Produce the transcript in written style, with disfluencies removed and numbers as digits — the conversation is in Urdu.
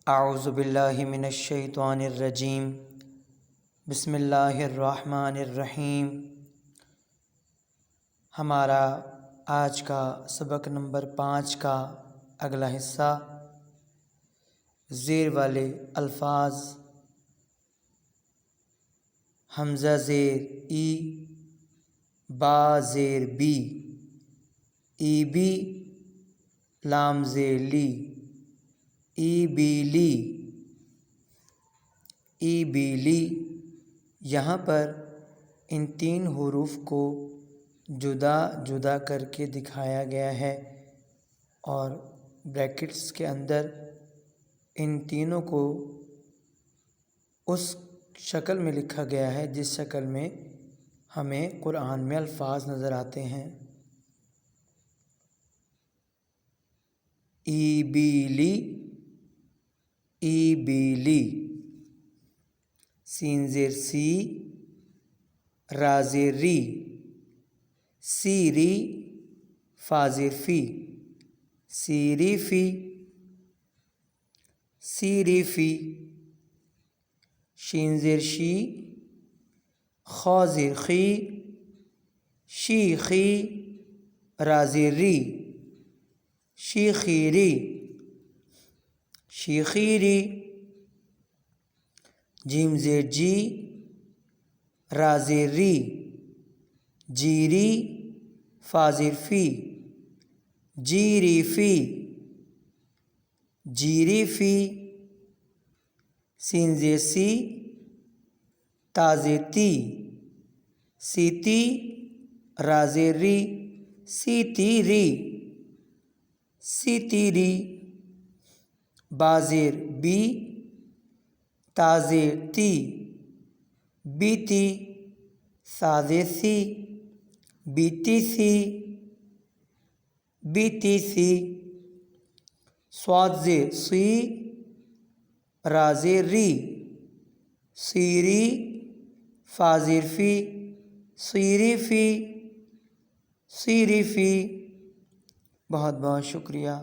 اعوذ باللہ من الشیطان الرجیم بسم اللہ الرحمن الرحیم۔ ہمارا آج کا سبق نمبر 5 کا اگلا حصہ زیر والے الفاظ حمزہ زیر ای، با زیر بی، ای بی، لام زیر لی، ای بی لی، ای بی لی۔ یہاں پر ان 3 حروف کو جدا جدا کر کے دکھایا گیا ہے اور بریکٹس کے اندر ان تینوں کو اس شکل میں لکھا گیا ہے جس شکل میں ہمیں قرآن میں الفاظ نظر آتے ہیں۔ ای بی لی، ای بی لی، سین زیر سی، را زیر ری، سی ری، فا زیر فی، سی ری فی، سی ری فی، شین زیر شی، خا زیر خی، شی خی، را زیر ری، شی خی ری، شی خی ری، جیم زیر جی، را زیر ری، جی ری، فا زیر فی، جی ری فی، جی ری فی، سین زیر سی، تا زیر تی، سی تی، را زیر ری، سی تی ری، سی تی ری، با زیر بی، تا زیر تی، بی تی، سا زیر سی، بی تی سی، بی تی سی، صاد زیر سی، را زیر ری، سی ری، فا زیر فی، سی ری فی، سی ری فی۔ بہت بہت شکریہ۔